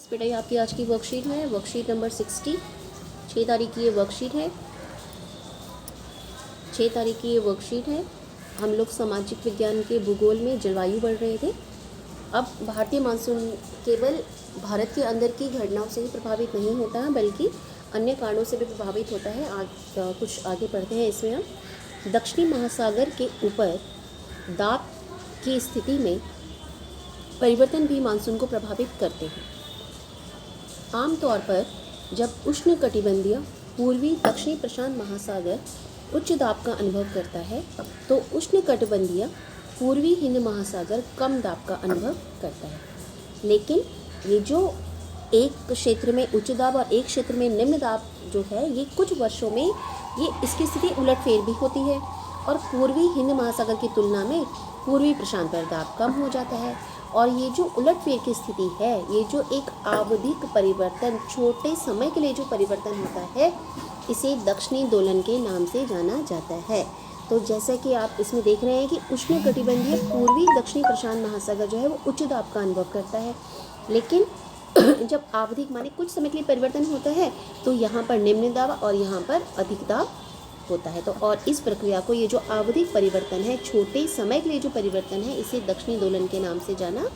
बेटा ये आपकी आज की वर्कशीट है, वर्कशीट नंबर 60। 6 तारीख की ये वर्कशीट है। 6 तारीख की ये वर्कशीट है। हम लोग सामाजिक विज्ञान के भूगोल में जलवायु पढ़ रहे थे। अब भारतीय मानसून केवल भारत के अंदर की घटनाओं से ही प्रभावित नहीं होता है, बल्कि अन्य कारणों से भी प्रभावित होता है। कुछ आगे पढ़ते हैं। इसमें हम दक्षिणी महासागर के ऊपर दाब की स्थिति में परिवर्तन भी मानसून को प्रभावित करते हैं। आमतौर पर जब उष्णकटिबंधीय पूर्वी दक्षिणी प्रशांत महासागर उच्च दाब का अनुभव करता है, तो उष्णकटिबंधीय पूर्वी हिंद महासागर कम दाब का अनुभव करता है। लेकिन ये जो एक क्षेत्र में उच्च दाब और एक क्षेत्र में निम्न दाब जो है, ये कुछ वर्षों में ये इसकी स्थिति उलटफेर भी होती है और पूर्वी हिंद महासागर की तुलना में पूर्वी प्रशांत पर दाब कम हो जाता है। और ये जो उलटफेर की स्थिति है, ये जो एक आवधिक परिवर्तन, छोटे समय के लिए जो परिवर्तन होता है, इसे दक्षिणी दोलन के नाम से जाना जाता है। तो जैसे कि आप इसमें देख रहे हैं कि उष्णकटिबंधीय पूर्वी दक्षिणी प्रशांत महासागर जो है वो उच्च दाब का अनुभव करता है, लेकिन जब आवधिक माने कुछ समय के लिए परिवर्तन होता है, तो यहाँ पर निम्न दाब और यहाँ पर अधिक दाब होता है। तो और इस प्रक्रिया को, ये जो आवधिक परिवर्तन है, छोटे समय के लिए जो परिवर्तन है, इसे दक्षिणी दोलन के नाम से जाना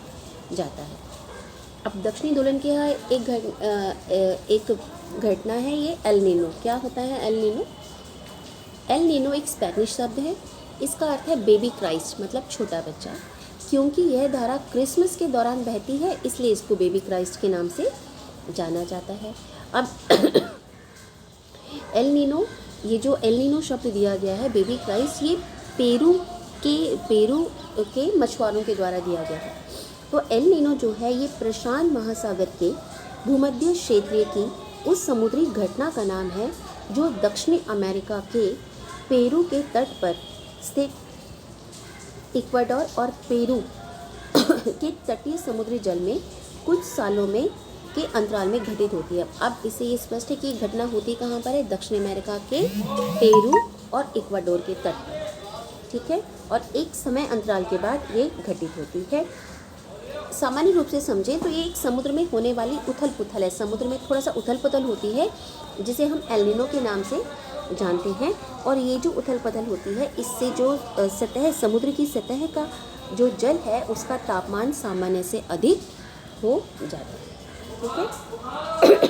जाता है। अब दक्षिणी दोलन के यहाँ एक घटना है, ये एल नीनो। क्या होता है एल नीनो? एल नीनो एक स्पेनिश शब्द है। इसका अर्थ है बेबी क्राइस्ट, मतलब छोटा बच्चा। क्योंकि यह धारा क्रिसमस के दौरान बहती है, इसलिए इसको बेबी क्राइस्ट के नाम से जाना जाता है। अब एल नीनो, ये जो एल नीनो शब्द दिया गया है, बेबी क्राइस्ट, ये पेरू के मछुआरों के द्वारा दिया गया है। तो एल नीनो जो है, ये प्रशांत महासागर के भूमध्य क्षेत्रीय की उस समुद्री घटना का नाम है जो दक्षिणी अमेरिका के पेरू के तट पर स्थित इक्वाडोर और पेरू के तटीय समुद्री जल में कुछ सालों में के अंतराल में घटित होती है। अब इससे ये स्पष्ट है कि घटना होती कहाँ पर है? दक्षिण अमेरिका के पेरू और इक्वाडोर के तट पर, ठीक है। और एक समय अंतराल के बाद ये घटित होती है। सामान्य रूप से समझें तो ये एक समुद्र में होने वाली उथल पुथल है। समुद्र में थोड़ा सा उथल पुथल होती है, जिसे हम एल नीनो के नाम से जानते हैं। और ये जो उथल पुथल होती है, इससे जो सतह, समुद्र की सतह का जो जल है, उसका तापमान सामान्य से अधिक हो जाता है, ठीक है।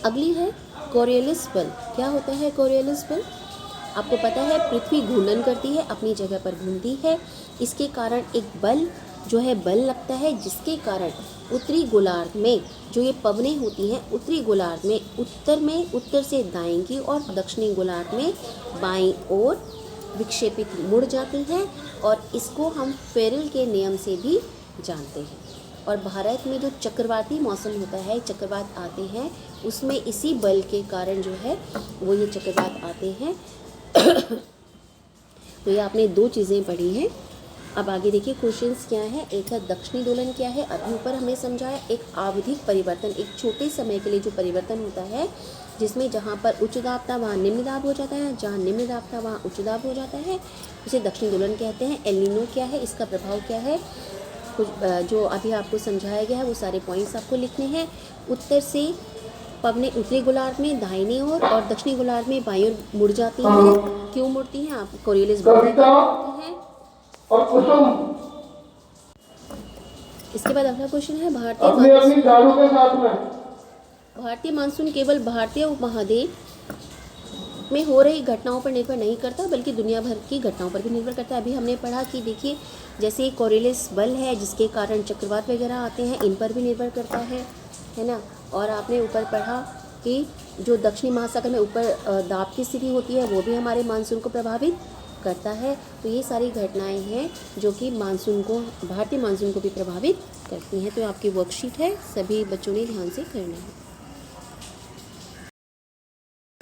अगली है कोरियोलिस बल। क्या होता है कोरियोलिस बल? आपको पता है पृथ्वी घूर्णन करती है, अपनी जगह पर घूमती है। इसके कारण एक बल जो है बल लगता है, जिसके कारण उत्तरी गोलार्ध में जो ये पवनें होती हैं, उत्तरी गोलार्ध में उत्तर से दाएं की और दक्षिणी गोलार्ध में बाईं ओर विक्षेपित मुड़ जाती हैं। और इसको हम फेरेल के नियम से भी जानते हैं। और भारत में जो चक्रवाती मौसम होता है, चक्रवात आते हैं, उसमें इसी बल के कारण जो है वो ये चक्रवात आते हैं। तो ये आपने दो चीज़ें पढ़ी हैं। अब आगे देखिए क्वेश्चंस क्या है। एक है दक्षिणी दोलन क्या है, अभी ऊपर हमें समझाया। एक आवधिक परिवर्तन, एक छोटे समय के लिए जो परिवर्तन होता है, जिसमें जहाँ पर उच्च दाब था वहाँ निम्न दाब हो जाता है, जहाँ निम्न दाब था वहाँ उच्च दाब हो जाता है, उसे दक्षिणी दोलन कहते हैं। एल नीनो क्या है, इसका प्रभाव क्या है, कुछ जो अभी आपको समझाया गया है वो सारे पॉइंट्स आपको लिखने हैं। उत्तर से पवनें उत्तरी गोलार्ध में दाहिनी ओर और दक्षिणी गोलार्ध में बाईं ओर मुड़ जाती हैं। क्यों मुड़ती हैं? आप कोरियोलिस बल मुड़ती हैं। और कुसुम। इसके बाद अगला क्वेश्चन है भारतीय मानसून केवल भारतीय उपमहाद्वीप में हो रही घटनाओं पर निर्भर नहीं करता, बल्कि दुनिया भर की घटनाओं पर भी निर्भर करता है। अभी हमने पढ़ा कि देखिए, जैसे कोरियोलिस बल है, जिसके कारण चक्रवात वगैरह आते हैं, इन पर भी निर्भर करता है ना। और आपने ऊपर पढ़ा कि जो दक्षिणी महासागर में ऊपर दाब की स्थिति होती है, वो भी हमारे मानसून को प्रभावित करता है। तो ये सारी घटनाएं हैं जो कि मानसून को, भारतीय मानसून को भी प्रभावित करती हैं। तो आपकी वर्कशीट है, सभी बच्चों ने ध्यान से करना है।